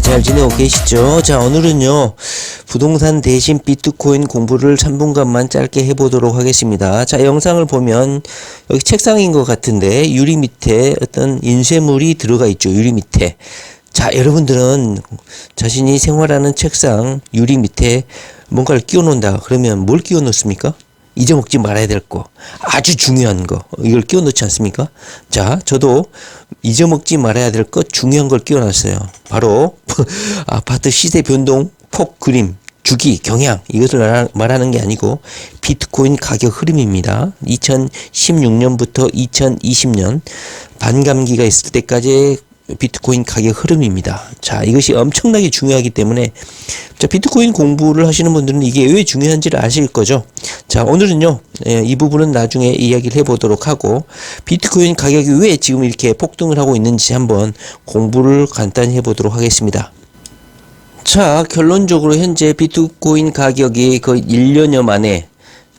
잘 지내고 계시죠? 자, 오늘은요, 부동산 대신 비트코인 공부를 3분간만 짧게 해보도록 하겠습니다. 자, 영상을 보면, 여기 책상인 것 같은데, 유리 밑에 어떤 인쇄물이 들어가 있죠, 유리 밑에. 자, 여러분들은 자신이 생활하는 책상 유리 밑에 뭔가를 끼워 놓는다. 그러면 뭘 끼워 놓습니까? 잊어먹지 말아야 될 거, 아주 중요한 거, 이걸 끼워 놓지 않습니까? 자, 저도 잊어먹지 말아야 될 것 중요한 걸 끼워 놨어요. 바로 아파트 시세 변동, 폭 그림, 주기, 경향, 이것을 말하는 게 아니고 비트코인 가격 흐름입니다. 2016년부터 2020년 반감기가 있을 때까지 비트코인 가격 흐름입니다. 자, 이것이 엄청나게 중요하기 때문에, 자, 비트코인 공부를 하시는 분들은 이게 왜 중요한지를 아실 거죠. 자, 오늘은요, 이 부분은 나중에 이야기를 해보도록 하고, 비트코인 가격이 왜 지금 이렇게 폭등을 하고 있는지 한번 공부를 간단히 해보도록 하겠습니다. 자, 결론적으로 현재 비트코인 가격이 거의 1년여 만에,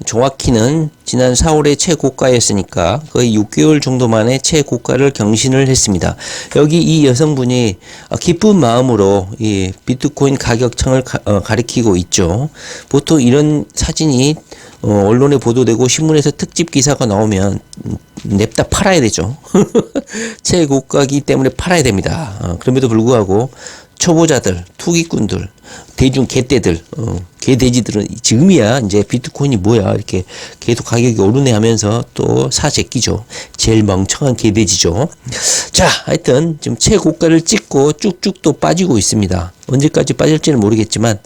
정확히는 지난 4월에 최고가였으니까 거의 6개월 정도 만에 최고가를 경신을 했습니다. 여기 이 여성분이 기쁜 마음으로 이 비트코인 가격창을 가리키고 있죠. 보통 이런 사진이 언론에 보도되고 신문에서 특집 기사가 나오면 냅다 팔아야 되죠. 최고가이기 때문에 팔아야 됩니다. 그럼에도 불구하고 초보자들, 투기꾼들, 대중 개떼들, 개돼지들은 지금이야 이제 비트코인이 뭐야 이렇게 계속 가격이 오르네 하면서 또 사재끼죠. 제일 멍청한 개돼지죠. 자, 하여튼 지금 최고가를 찍고 쭉쭉 또 빠지고 있습니다. 언제까지 빠질지는 모르겠지만,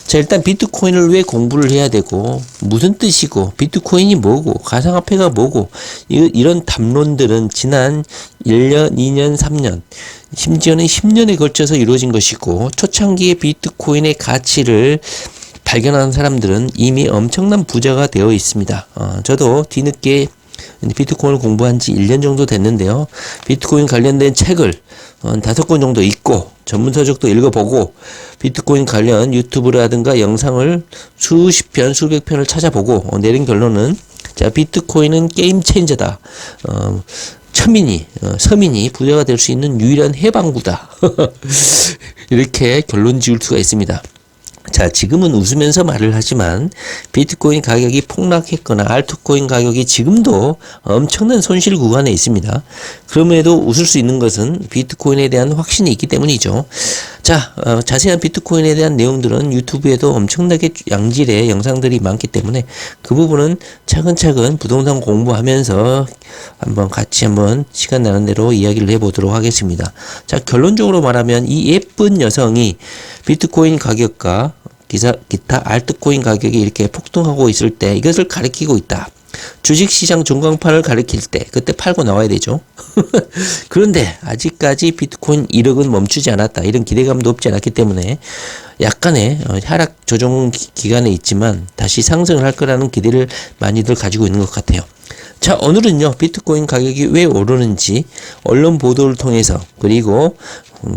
자, 일단 비트코인을 왜 공부를 해야 되고 무슨 뜻이고 비트코인이 뭐고 가상화폐가 뭐고 이런 담론들은 지난 1년, 2년, 3년 심지어는 10년에 걸쳐서 이루어진 것이고, 초창기에 비트코인의 가치를 발견한 사람들은 이미 엄청난 부자가 되어 있습니다. 저도 뒤늦게 비트코인을 공부한 지 1년 정도 됐는데요. 비트코인 관련된 책을 5권 정도 읽고 전문 서적도 읽어보고 비트코인 관련 유튜브라든가 영상을 수십 편, 수백 편을 찾아보고 내린 결론은, 자, 비트코인은 게임 체인저다. 서민이 부자가 될 수 있는 유일한 해방구다. 이렇게 결론 지을 수가 있습니다. 자, 지금은 웃으면서 말을 하지만 비트코인 가격이 폭락했거나 알트코인 가격이 지금도 엄청난 손실 구간에 있습니다. 그럼에도 웃을 수 있는 것은 비트코인에 대한 확신이 있기 때문이죠. 자, 자세한 비트코인에 대한 내용들은 유튜브에도 엄청나게 양질의 영상들이 많기 때문에 그 부분은 차근차근 부동산 공부하면서 같이 시간 나는 대로 이야기를 해보도록 하겠습니다. 자, 결론적으로 말하면 이 예쁜 여성이 비트코인 가격과 기타 알트코인 가격이 이렇게 폭등하고 있을 때 이것을 가리키고 있다. 주식시장 전광판을 가리킬 때 그때 팔고 나와야 되죠. 그런데 아직까지 비트코인 1억은 멈추지 않았다. 이런 기대감도 없지 않았기 때문에 약간의 하락 조정 기간에 있지만 다시 상승을 할 거라는 기대를 많이들 가지고 있는 것 같아요. 자, 오늘은요, 비트코인 가격이 왜 오르는지 언론 보도를 통해서, 그리고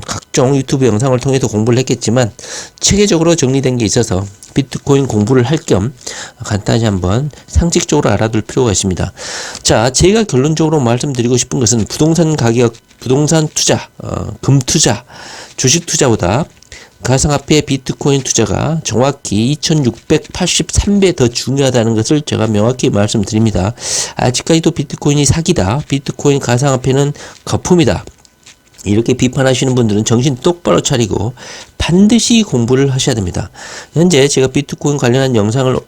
각종 유튜브 영상을 통해서 공부를 했겠지만 체계적으로 정리된 게 있어서 비트코인 공부를 할 겸 간단히 한번 상식적으로 알아둘 필요가 있습니다. 자, 제가 결론적으로 말씀드리고 싶은 것은 부동산 가격, 부동산 투자, 금 투자, 주식 투자보다 가상화폐 비트코인 투자가 정확히 2683배 더 중요하다는 것을 제가 명확히 말씀드립니다. 아직까지도 비트코인이 사기다. 비트코인 가상화폐는 거품이다. 이렇게 비판하시는 분들은 정신 똑바로 차리고 반드시 공부를 하셔야 됩니다. 현재 제가 비트코인 관련한 영상을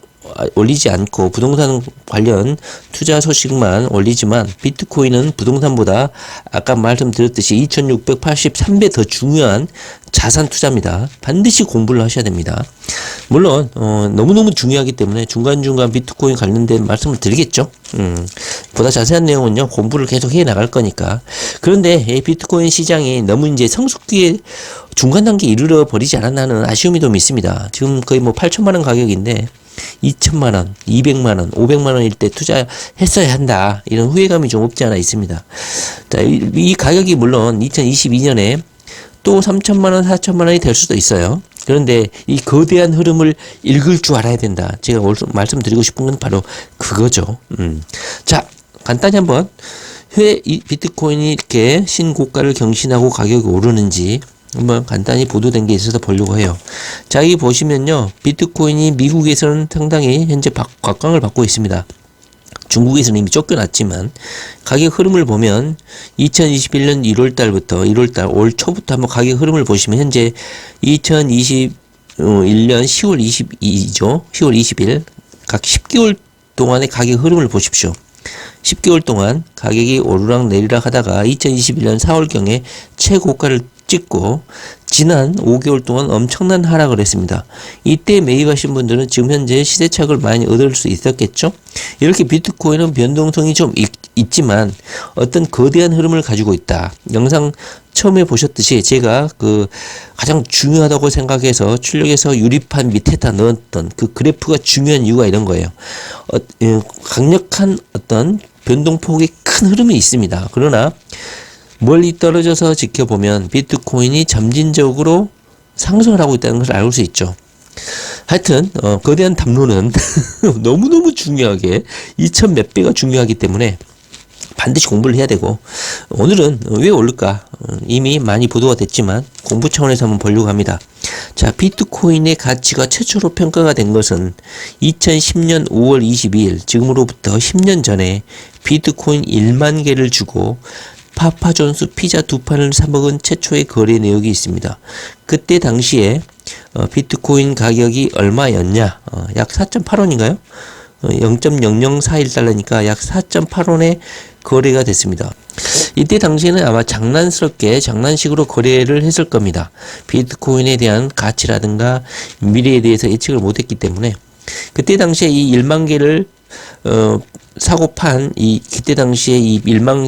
올리지 않고 부동산 관련 투자 소식만 올리지만 비트코인은 부동산보다 아까 말씀드렸듯이 2683배 더 중요한 자산 투자입니다. 반드시 공부를 하셔야 됩니다. 물론 너무너무 중요하기 때문에 중간중간 비트코인 관련된 말씀을 드리겠죠. 보다 자세한 내용은요, 공부를 계속 해 나갈 거니까. 그런데 이 비트코인 시장이 너무 이제 성숙기에 중간 단계에 이르러 버리지 않았나 하는 아쉬움이 좀 있습니다. 지금 거의 8천만 원 가격인데 2천만 원, 200만 원, 500만 원일 때 투자했어야 한다. 이런 후회감이 좀 없지 않아 있습니다. 자, 이 가격이 물론 2022년에 또 3천만 원, 4천만 원이 될 수도 있어요. 그런데 이 거대한 흐름을 읽을 줄 알아야 된다. 제가 말씀드리고 싶은 건 바로 그거죠. 자, 간단히 한번 왜 이 비트코인이 이렇게 신고가를 경신하고 가격이 오르는지 한번 간단히 보도된 게 있어서 보려고 해요. 자, 여기 보시면요. 비트코인이 미국에서는 상당히 현재 곽강을 받고 있습니다. 중국에서는 이미 쫓겨났지만 가격 흐름을 보면 2021년 1월달부터 1월달 올 초부터 한번 가격 흐름을 보시면 현재 2021년 10월 22죠. 10월 20일 각 10개월 동안의 가격 흐름을 보십시오. 10개월 동안 가격이 오르락 내리락 하다가 2021년 4월경에 최고가를 찍고 지난 5개월 동안 엄청난 하락을 했습니다. 이때 매입하신 분들은 지금 현재 시세차익을 많이 얻을 수 있었겠죠? 이렇게 비트코인은 변동성이 좀 있지만 어떤 거대한 흐름을 가지고 있다. 영상 처음에 보셨듯이 제가 그 가장 중요하다고 생각해서 출력해서 유리판 밑에다 넣었던 그 그래프가 중요한 이유가 이런 거예요. 강력한 어떤 변동폭이 큰 흐름이 있습니다. 그러나 멀리 떨어져서 지켜보면 비트코인이 점진적으로 상승을 하고 있다는 것을 알 수 있죠. 하여튼 거대한 담론은 너무너무 중요하게 2000 몇 배가 중요하기 때문에 반드시 공부를 해야 되고, 오늘은 왜 오를까 이미 많이 보도가 됐지만 공부 차원에서 한번 보려고 합니다. 자, 비트코인의 가치가 최초로 평가가 된 것은 2010년 5월 22일 지금으로부터 10년 전에 비트코인 1만 개를 주고 파파존스 피자 2판을 사먹은 최초의 거래 내역이 있습니다. 그때 당시에 비트코인 가격이 얼마였냐? 약 4.8원인가요? 0.0041달러니까 약 4.8원에 거래가 됐습니다. 이때 당시에는 아마 장난식으로 거래를 했을 겁니다. 비트코인에 대한 가치라든가 미래에 대해서 예측을 못했기 때문에 그때 당시에 이 1만 개를 사고 판 그때 당시에 이 1만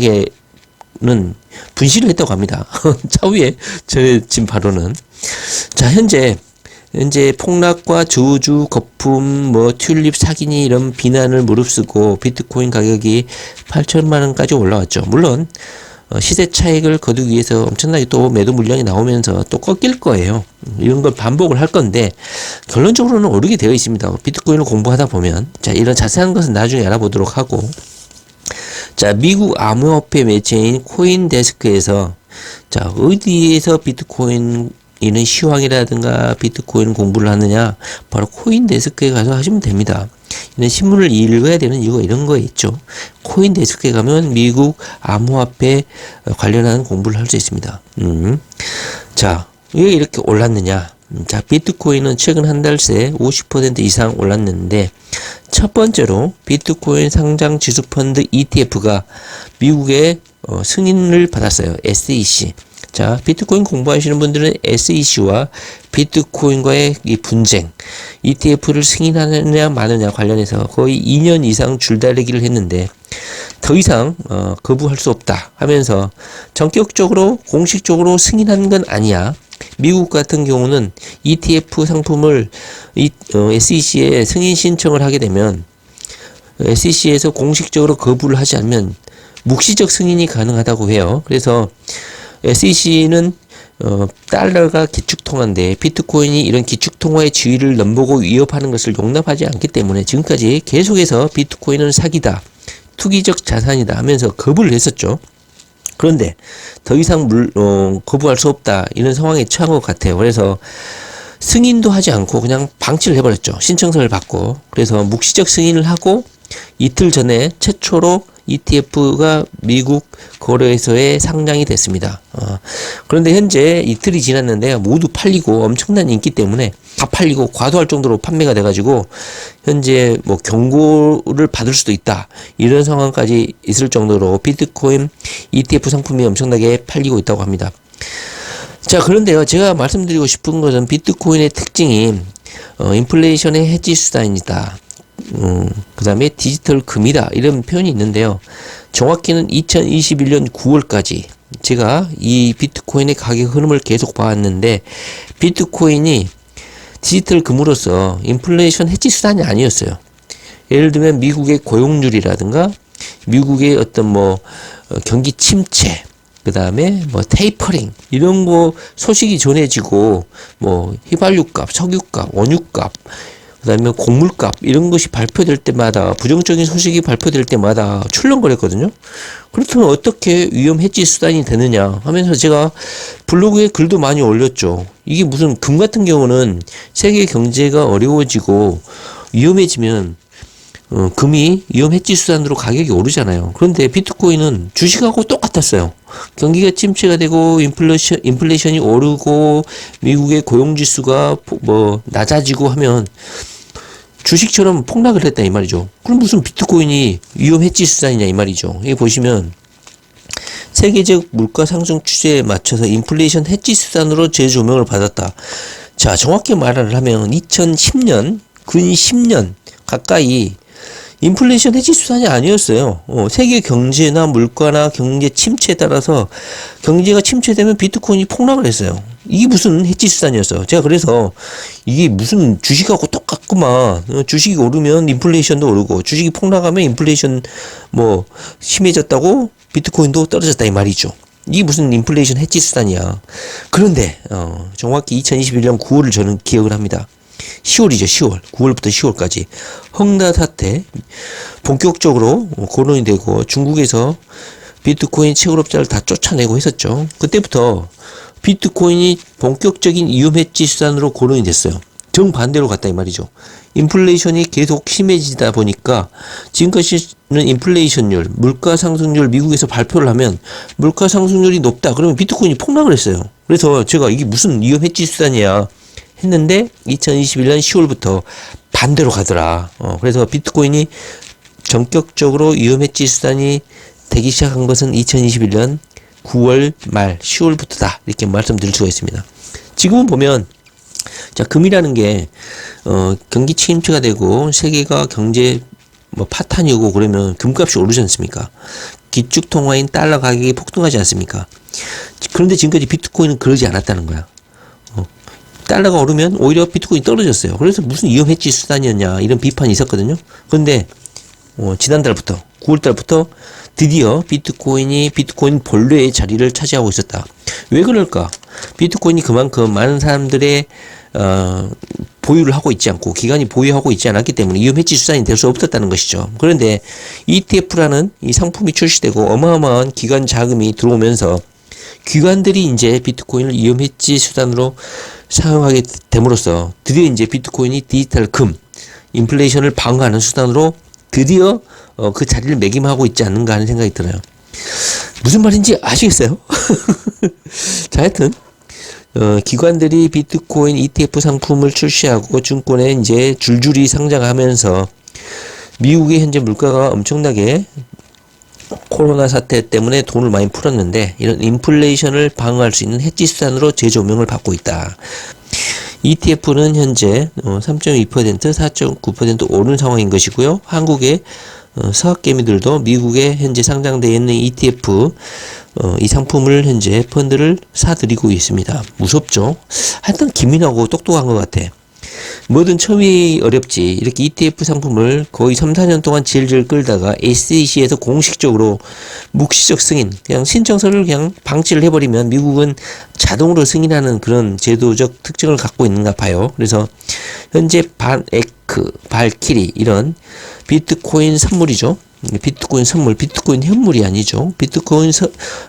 개는 분실을 했다고 합니다. 차후에 전해진 바로는. 자, 현재 폭락과 저주, 거품, 튤립 사기니 이런 비난을 무릅쓰고 비트코인 가격이 8천만 원까지 올라왔죠. 물론 시세 차익을 거두기 위해서 엄청나게 또 매도 물량이 나오면서 또 꺾일 거예요. 이런 걸 반복을 할 건데 결론적으로는 오르게 되어 있습니다. 비트코인을 공부하다 보면. 자, 이런 자세한 것은 나중에 알아보도록 하고, 자, 미국 암호화폐 매체인 코인데스크에서 자, 어디에서 비트코인 이는 시황이라든가 비트코인 공부를 하느냐, 바로 코인데스크에 가서 하시면 됩니다. 이런 신문을 읽어야 되는 이유가 이런 거에 있죠. 코인데스크에 가면 미국 암호화폐 관련한 공부를 할 수 있습니다. 자, 왜 이렇게 올랐느냐? 자, 비트코인은 최근 한 달 새 50% 이상 올랐는데, 첫 번째로 비트코인 상장 지수 펀드 ETF가 미국의 승인을 받았어요. SEC. 자, 비트코인 공부하시는 분들은 SEC와 비트코인과의 이 분쟁, ETF를 승인하느냐 마느냐 관련해서 거의 2년 이상 줄다리기를 했는데 더 이상 거부할 수 없다 하면서 전격적으로 공식적으로 승인한 건 아니야. 미국 같은 경우는 ETF 상품을 SEC에 승인 신청을 하게 되면 SEC에서 공식적으로 거부를 하지 않으면 묵시적 승인이 가능하다고 해요. 그래서 SEC는 달러가 기축통화인데 비트코인이 이런 기축통화의 지위를 넘보고 위협하는 것을 용납하지 않기 때문에 지금까지 계속해서 비트코인은 사기다, 투기적 자산이다 하면서 거부를 했었죠. 그런데 더 이상 거부할 수 없다 이런 상황에 처한 것 같아요. 그래서 승인도 하지 않고 그냥 방치를 해버렸죠. 신청서를 받고. 그래서 묵시적 승인을 하고 이틀 전에 최초로 ETF가 미국 거래소에 상장이 됐습니다. 그런데 현재 이틀이 지났는데 모두 팔리고 엄청난 인기 때문에 다 팔리고 과도할 정도로 판매가 돼가지고 현재 경고를 받을 수도 있다 이런 상황까지 있을 정도로 비트코인 ETF 상품이 엄청나게 팔리고 있다고 합니다. 자, 그런데요, 제가 말씀드리고 싶은 것은 비트코인의 특징이 인플레이션의 해지 수단이다. 그 다음에 디지털 금이다 이런 표현이 있는데요. 정확히는 2021년 9월까지 제가 이 비트코인의 가격 흐름을 계속 봐왔는데 비트코인이 디지털 금으로서 인플레이션 해지 수단이 아니었어요. 예를 들면 미국의 고용률이라든가 미국의 어떤 경기 침체, 그 다음에 테이퍼링 이런 거 소식이 전해지고 휘발유값, 석유값, 원유값 그다음에 곡물값 이런 것이 발표될 때마다 부정적인 소식이 발표될 때마다 출렁거렸거든요. 그렇다면 어떻게 위험 해지 수단이 되느냐 하면서 제가 블로그에 글도 많이 올렸죠. 이게 무슨 금 같은 경우는 세계 경제가 어려워지고 위험해지면 금이 위험 해지 수단으로 가격이 오르잖아요. 그런데 비트코인은 주식하고 똑같았어요. 경기가 침체가 되고 인플레이션이 오르고 미국의 고용 지수가 낮아지고 하면 주식처럼 폭락을 했다 이 말이죠. 그럼 무슨 비트코인이 위험 해지 수단이냐 이 말이죠. 여기 보시면 세계적 물가 상승 추세에 맞춰서 인플레이션 해지 수단으로 재조명을 받았다. 자, 정확히 말을 하면 2010년 근 10년 가까이 인플레이션 해지 수단이 아니었어요. 세계 경제나 물가나 경제 침체에 따라서 경제가 침체되면 비트코인이 폭락을 했어요. 이게 무슨 해지 수단이었어요. 제가 그래서 이게 무슨 주식하고 똑같구만. 주식이 오르면 인플레이션도 오르고 주식이 폭락하면 인플레이션 심해졌다고 비트코인도 떨어졌다 이 말이죠. 이게 무슨 인플레이션 해지 수단이야. 그런데 정확히 2021년 9월을 저는 기억을 합니다. 10월이죠. 10월. 9월부터 10월까지 헝다 사태 본격적으로 거론이 되고 중국에서 비트코인 채굴업자를 다 쫓아내고 했었죠. 그때부터 비트코인이 본격적인 위험 해지 수단으로 거론이 됐어요. 정반대로 갔다 이 말이죠. 인플레이션이 계속 심해지다 보니까 지금까지는 인플레이션율, 물가 상승률 미국에서 발표를 하면 물가 상승률이 높다. 그러면 비트코인이 폭락을 했어요. 그래서 제가 이게 무슨 위험 해지 수단이야 했는데 2021년 10월부터 반대로 가더라. 그래서 비트코인이 전격적으로 위험 해지 수단이 되기 시작한 것은 2021년 9월 말 10월부터다. 이렇게 말씀드릴 수가 있습니다. 지금은 보면 자, 금이라는 게 경기 침체가 되고 세계가 경제 파탄이 오고 그러면 금값이 오르지 않습니까? 기축 통화인 달러 가격이 폭등하지 않습니까? 그런데 지금까지 비트코인은 그러지 않았다는 거야. 달러가 오르면 오히려 비트코인이 떨어졌어요. 그래서 무슨 위험 해지 수단이었냐 이런 비판이 있었거든요. 그런데 지난달부터 9월달부터 드디어 비트코인 본래의 자리를 차지하고 있었다. 왜 그럴까? 비트코인이 그만큼 많은 사람들의 보유를 하고 있지 않고 기관이 보유하고 있지 않았기 때문에 위험 해지 수단이 될 수 없었다는 것이죠. 그런데 ETF라는 이 상품이 출시되고 어마어마한 기관 자금이 들어오면서 기관들이 이제 비트코인을 위험 해지 수단으로 사용하게 됨으로써 드디어 이제 비트코인이 디지털 금, 인플레이션을 방어하는 수단으로 드디어 그 자리를 매김하고 있지 않는가 하는 생각이 들어요. 무슨 말인지 아시겠어요? 자, 하여튼 기관들이 비트코인 ETF 상품을 출시하고 증권에 이제 줄줄이 상장하면서 미국의 현재 물가가 엄청나게 코로나 사태 때문에 돈을 많이 풀었는데 이런 인플레이션을 방어할 수 있는 해지 수단으로 재조명을 받고 있다. ETF는 현재 3.2%, 4.9% 오른 상황인 것이고요. 한국의 서학개미들도 미국에 현재 상장되어 있는 ETF 이 상품을 현재 펀드를 사들이고 있습니다. 무섭죠? 하여튼 기민하고 똑똑한 것 같아. 뭐든 처음이 어렵지. 이렇게 ETF 상품을 거의 3, 4년 동안 질질 끌다가 SEC에서 공식적으로 묵시적 승인, 그냥 신청서를 그냥 방치를 해버리면 미국은 자동으로 승인하는 그런 제도적 특징을 갖고 있는가 봐요. 그래서 현재 반에크, 발키리 이런 비트코인 선물이죠. 비트코인 선물, 비트코인 현물이 아니죠. 비트코인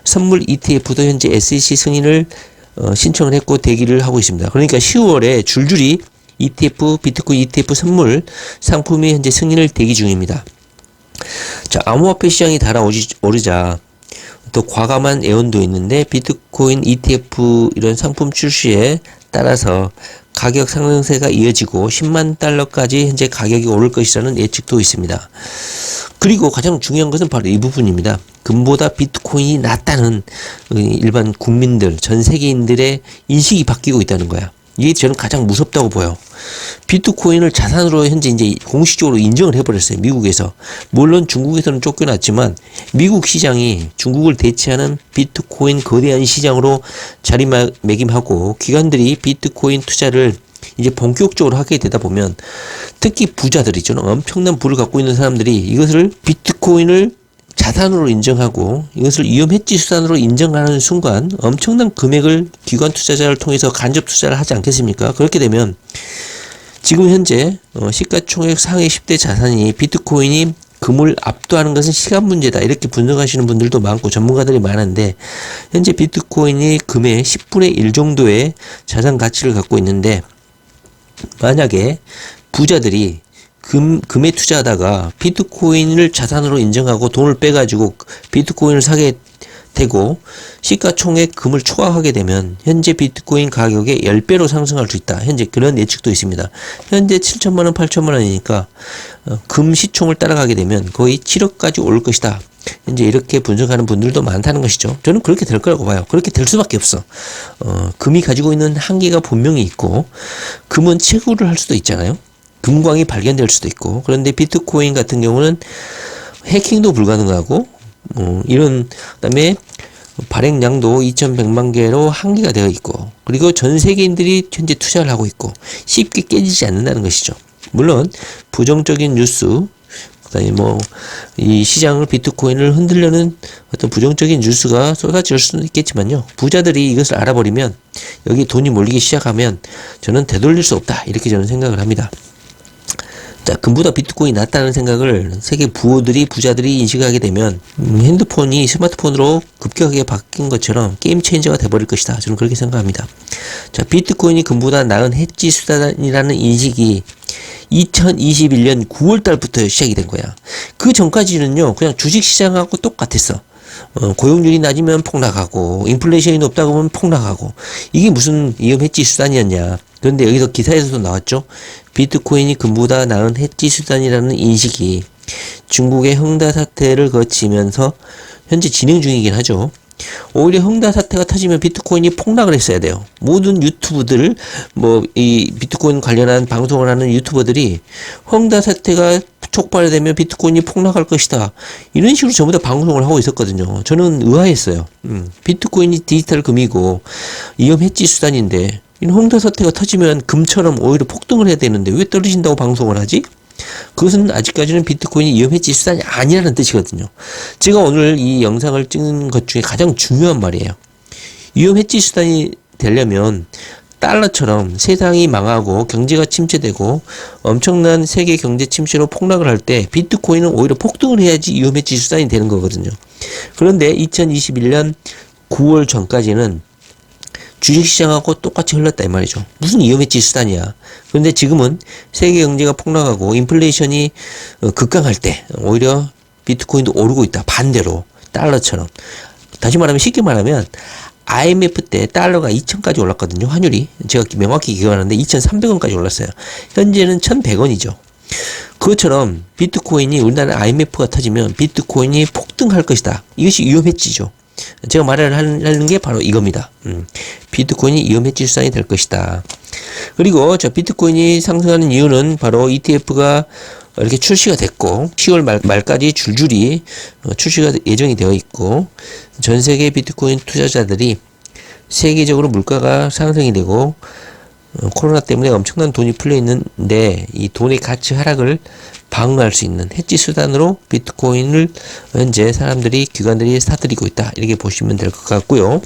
선물 ETF도 현재 SEC 승인을 신청을 했고 대기를 하고 있습니다. 그러니까 10월에 줄줄이 ETF, 비트코인 ETF 선물 상품이 현재 승인을 대기 중입니다. 자, 암호화폐 시장이 달아오르자 또 과감한 애원도 있는데 비트코인 ETF 이런 상품 출시에 따라서 가격 상승세가 이어지고 10만 달러까지 현재 가격이 오를 것이라는 예측도 있습니다. 그리고 가장 중요한 것은 바로 이 부분입니다. 금보다 비트코인이 낫다는 일반 국민들, 전 세계인들의 인식이 바뀌고 있다는 거야. 이게 저는 가장 무섭다고 보여. 비트코인을 자산으로 현재 이제 공식적으로 인정을 해버렸어요. 미국에서. 물론 중국에서는 쫓겨났지만 미국 시장이 중국을 대체하는 비트코인 거대한 시장으로 자리매김하고 기관들이 비트코인 투자를 이제 본격적으로 하게 되다 보면 특히 부자들이죠. 엄청난 부를 갖고 있는 사람들이 이것을 비트코인을 자산으로 인정하고 이것을 위험 해지 수단으로 인정하는 순간 엄청난 금액을 기관 투자자를 통해서 간접 투자를 하지 않겠습니까? 그렇게 되면 지금 현재 시가총액 상위 10대 자산이 비트코인이 금을 압도하는 것은 시간 문제다, 이렇게 분석하시는 분들도 많고 전문가들이 많은데, 현재 비트코인이 금의 10분의 1 정도의 자산 가치를 갖고 있는데, 만약에 부자들이 금에 투자하다가 비트코인을 자산으로 인정하고 돈을 빼가지고 비트코인을 사게 되고 시가총액 금을 초과하게 되면 현재 비트코인 가격의 10배로 상승할 수 있다. 현재 그런 예측도 있습니다. 현재 7천만원, 8천만원이니까 금 시총을 따라가게 되면 거의 7억까지 올 것이다. 현재 이렇게 분석하는 분들도 많다는 것이죠. 저는 그렇게 될 거라고 봐요. 그렇게 될 수밖에 없어. 금이 가지고 있는 한계가 분명히 있고, 금은 채굴을 할 수도 있잖아요. 금광이 발견될 수도 있고. 그런데 비트코인 같은 경우는 해킹도 불가능하고, 그다음에 발행량도 2100만 개로 한계가 되어 있고, 그리고 전 세계인들이 현재 투자를 하고 있고 쉽게 깨지지 않는다는 것이죠. 물론 부정적인 뉴스, 그다음에 이 시장을, 비트코인을 흔들려는 어떤 부정적인 뉴스가 쏟아질 수는 있겠지만요, 부자들이 이것을 알아버리면, 여기 돈이 몰리기 시작하면 저는 되돌릴 수 없다, 이렇게 저는 생각을 합니다. 자, 금보다 비트코인이 낫다는 생각을 세계 부자들이 인식하게 되면 핸드폰이 스마트폰으로 급격하게 바뀐 것처럼 게임 체인저가 돼버릴 것이다. 저는 그렇게 생각합니다. 자, 비트코인이 금보다 나은 해지 수단이라는 인식이 2021년 9월 달부터 시작이 된 거야. 그 전까지는요, 그냥 주식시장하고 똑같았어. 고용률이 낮으면 폭락하고, 인플레이션이 높다 그러면 폭락하고, 이게 무슨 위험 해지 수단이었냐. 그런데 여기서 기사에서도 나왔죠. 비트코인이 금보다 나은 해지 수단이라는 인식이 중국의 헝다 사태를 거치면서 현재 진행 중이긴 하죠. 오히려 헝다 사태가 터지면 비트코인이 폭락을 했어야 돼요. 모든 유튜브들, 이 비트코인 관련한 방송을 하는 유튜버들이 헝다 사태가 촉발되면 비트코인이 폭락할 것이다, 이런 식으로 전부 다 방송을 하고 있었거든요. 저는 의아했어요. 비트코인이 디지털 금이고 위험 해지 수단인데, 이 헝다 사태가 터지면 금처럼 오히려 폭등을 해야 되는데 왜 떨어진다고 방송을 하지? 그것은 아직까지는 비트코인이 위험 해지 수단이 아니라는 뜻이거든요. 제가 오늘 이 영상을 찍는 것 중에 가장 중요한 말이에요. 위험 해지 수단이 되려면 달러처럼 세상이 망하고 경제가 침체되고 엄청난 세계 경제 침체로 폭락을 할 때 비트코인은 오히려 폭등을 해야지 위험 해지 수단이 되는 거거든요. 그런데 2021년 9월 전까지는 주식시장하고 똑같이 흘렀다, 이 말이죠. 무슨 위험 해지 수단이야. 그런데 지금은 세계 경제가 폭락하고 인플레이션이 급강할 때 오히려 비트코인도 오르고 있다. 반대로 달러처럼. 다시 말하면, 쉽게 말하면 IMF 때 달러가 2,000까지 올랐거든요. 환율이. 제가 명확히 기억하는데 2,300원까지 올랐어요. 현재는 1,100원이죠. 그것처럼 비트코인이, 우리나라 IMF가 터지면 비트코인이 폭등할 것이다. 이것이 위험 해지죠. 제가 말을 하는 게 바로 이겁니다. 비트코인이 위험 해지 수단이 될 것이다. 그리고 비트코인이 상승하는 이유는 바로 ETF가 이렇게 출시가 됐고 10월 말까지 줄줄이 출시가 예정이 되어 있고, 전 세계 비트코인 투자자들이 세계적으로 물가가 상승이 되고 코로나 때문에 엄청난 돈이 풀려 있는데, 이 돈의 가치 하락을 방어할 수 있는 해지 수단으로 비트코인을 현재 기관들이 사들이고 있다, 이렇게 보시면 될 것 같고요.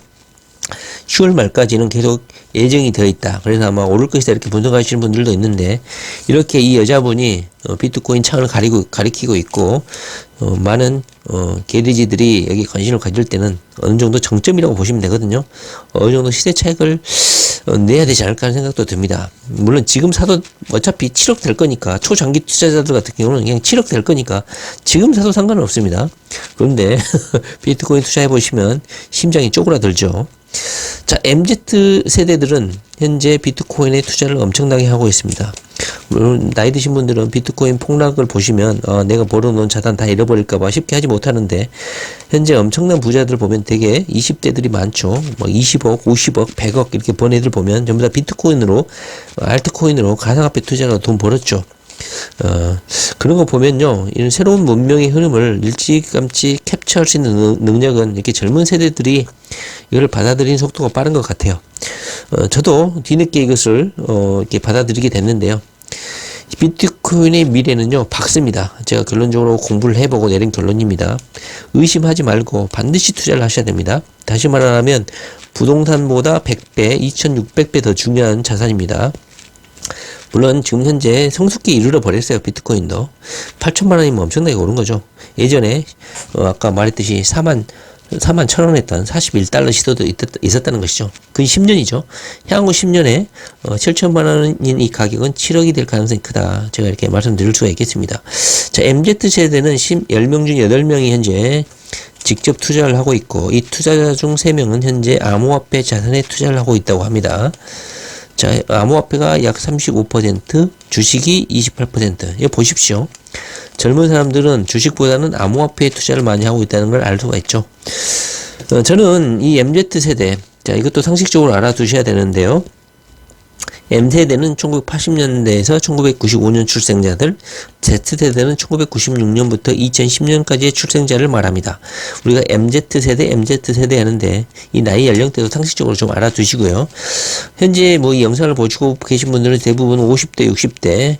10월 말까지는 계속 예정이 되어 있다. 그래서 아마 오를 것이다, 이렇게 분석하시는 분들도 있는데, 이렇게 이 여자분이 비트코인 창을 가리키고 있고, 많은 게리지들이 여기 관심을 가질 때는 어느 정도 정점이라고 보시면 되거든요. 어느 정도 시세 차익을 내야 되지 않을까 하는 생각도 듭니다. 물론 지금 사도 어차피 7억 될 거니까, 초장기 투자자들 같은 경우는 그냥 7억 될 거니까 지금 사도 상관은 없습니다. 그런데 비트코인 투자해 보시면 심장이 쪼그라들죠. 자, MZ 세대들은 현재 비트코인에 투자를 엄청나게 하고 있습니다. 물론 나이 드신 분들은 비트코인 폭락을 보시면 내가 벌어놓은 자산 다 잃어버릴까봐 쉽게 하지 못하는데, 현재 엄청난 부자들 보면 되게 20대들이 많죠. 20억, 50억, 100억 이렇게 번 애들 보면 전부 다 비트코인으로, 알트코인으로 가상화폐 투자로 돈 벌었죠. 그런 거 보면요, 이런 새로운 문명의 흐름을 일찌감치 캡처할 수 있는 능력은 이렇게 젊은 세대들이 이걸 받아들이는 속도가 빠른 것 같아요. 저도 뒤늦게 이것을 이렇게 받아들이게 됐는데요. 비트코인의 미래는요, 밝습니다. 제가 결론적으로 공부를 해보고 내린 결론입니다. 의심하지 말고 반드시 투자를 하셔야 됩니다. 다시 말하면 부동산보다 100배, 2600배 더 중요한 자산입니다. 물론 지금 현재 성숙기에 이르러 버렸어요. 비트코인도 8천만 원이면 엄청나게 오른 거죠. 예전에 아까 말했듯이 4만 1,000원 했던 41달러 시도도 있었다는 것이죠. 그 10년이죠. 향후 10년에 7천만 원인 이 가격은 7억이 될 가능성이 크다. 제가 이렇게 말씀드릴 수가 있겠습니다. 자, MZ세대는 10명 중 8명이 현재 직접 투자를 하고 있고, 이 투자자 중 3명은 현재 암호화폐 자산에 투자를 하고 있다고 합니다. 자, 암호화폐가 약 35%, 주식이 28%. 이거 보십시오. 젊은 사람들은 주식보다는 암호화폐에 투자를 많이 하고 있다는 걸 알 수가 있죠. 저는 이 MZ세대, 자, 이것도 상식적으로 알아두셔야 되는데요. M세대는 1980년대에서 1995년 출생자들, Z세대는 1996년부터 2010년까지의 출생자를 말합니다. 우리가 MZ세대 하는데 이 나이 연령대도 상식적으로 좀 알아두시고요. 현재 뭐 이 영상을 보시고 계신 분들은 대부분 50대, 60대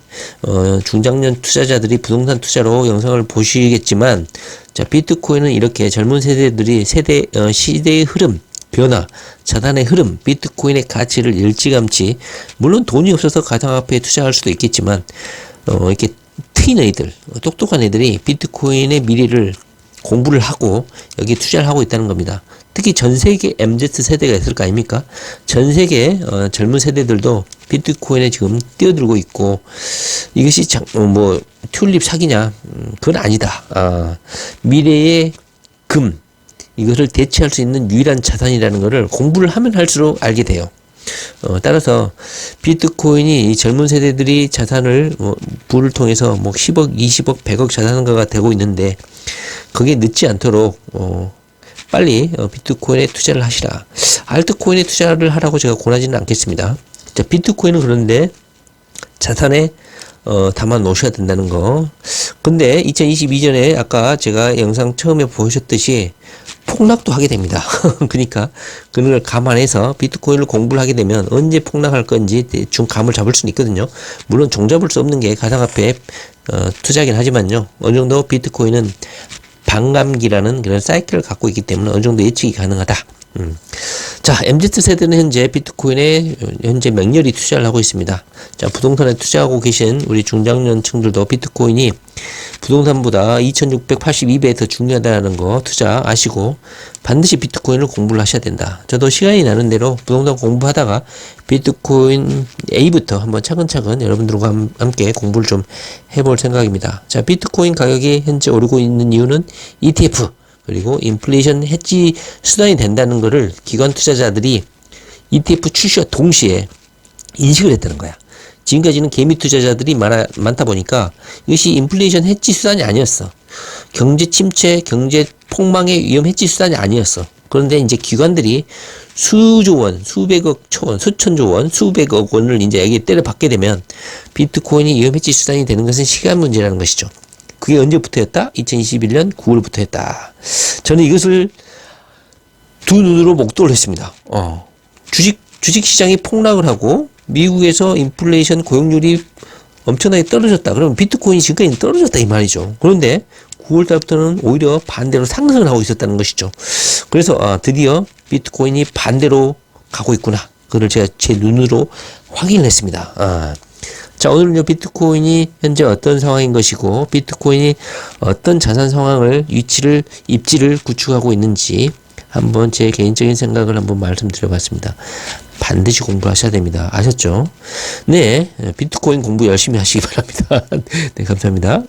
중장년 투자자들이 부동산 투자로 영상을 보시겠지만, 자, 비트코인은 이렇게 젊은 세대들이 시대의 흐름, 변화, 자산의 흐름, 비트코인의 가치를 일찌감치, 물론 돈이 없어서 가상화폐에 투자할 수도 있겠지만, 이렇게 트인 애들, 똑똑한 애들이 비트코인의 미래를 공부를 하고 여기에 투자를 하고 있다는 겁니다. 특히 전 세계 MZ 세대가 있을 거 아닙니까? 전 세계 젊은 세대들도 비트코인에 지금 뛰어들고 있고, 이것이 튤립 사기냐? 그건 아니다. 미래의 금, 이것을 대체할 수 있는 유일한 자산이라는 것을 공부를 하면 할수록 알게 돼요. 따라서 비트코인이 이 젊은 세대들이 자산을 부를 통해서 10억, 20억, 100억 자산가가 되고 있는데, 그게 늦지 않도록 빨리 비트코인에 투자를 하시라. 알트코인에 투자를 하라고 제가 권하지는 않겠습니다. 자, 비트코인은 그런데 자산에 담아 놓으셔야 된다는 거. 근데 2022년에 아까 제가 영상 처음에 보셨듯이 폭락도 하게 됩니다. 그러니까 그런 걸 감안해서 비트코인을 공부를 하게 되면 언제 폭락할 건지 대충 감을 잡을 수는 있거든요. 물론 종잡을 수 없는 게 가상화폐 투자긴 하지만요. 어느 정도 비트코인은 반감기라는 그런 사이클을 갖고 있기 때문에 어느 정도 예측이 가능하다. 자, MZ세대는 현재 비트코인에 현재 맹렬히 투자를 하고 있습니다. 자, 부동산에 투자하고 계신 우리 중장년층들도 비트코인이 부동산보다 2682배 더 중요하다는 거 투자 아시고 반드시 비트코인을 공부를 하셔야 된다. 저도 시간이 나는 대로 부동산 공부하다가 비트코인 A부터 한번 차근차근 여러분들과 함께 공부를 좀 해볼 생각입니다. 자, 비트코인 가격이 현재 오르고 있는 이유는 ETF 그리고 인플레이션 해지 수단이 된다는 것을 기관 투자자들이 ETF 출시와 동시에 인식을 했다는 거야. 지금까지는 개미 투자자들이 많다 보니까 이것이 인플레이션 해지 수단이 아니었어. 경제 침체, 경제 폭망의 위험 해지 수단이 아니었어. 그런데 이제 기관들이 수조 원, 수백억 원, 수천조 원, 수백억 원을 이제 여기에 때려박게 되면 비트코인이 위험 해지 수단이 되는 것은 시간 문제라는 것이죠. 그게 언제부터였다? 2021년 9월부터였다. 저는 이것을 두 눈으로 목도를 했습니다. 주식 시장이 폭락을 하고 미국에서 인플레이션 고용률이 엄청나게 떨어졌다. 그러면 비트코인이 지금까지 떨어졌다 이 말이죠. 그런데 9월 달부터는 오히려 반대로 상승을 하고 있었다는 것이죠. 그래서 드디어 비트코인이 반대로 가고 있구나. 그걸 제가 제 눈으로 확인을 했습니다. 자, 오늘은요, 비트코인이 현재 어떤 상황인 것이고, 비트코인이 어떤 자산 상황을, 입지를 구축하고 있는지, 한번 제 개인적인 생각을 한번 말씀드려봤습니다. 반드시 공부하셔야 됩니다. 아셨죠? 네, 비트코인 공부 열심히 하시기 바랍니다. 네, 감사합니다.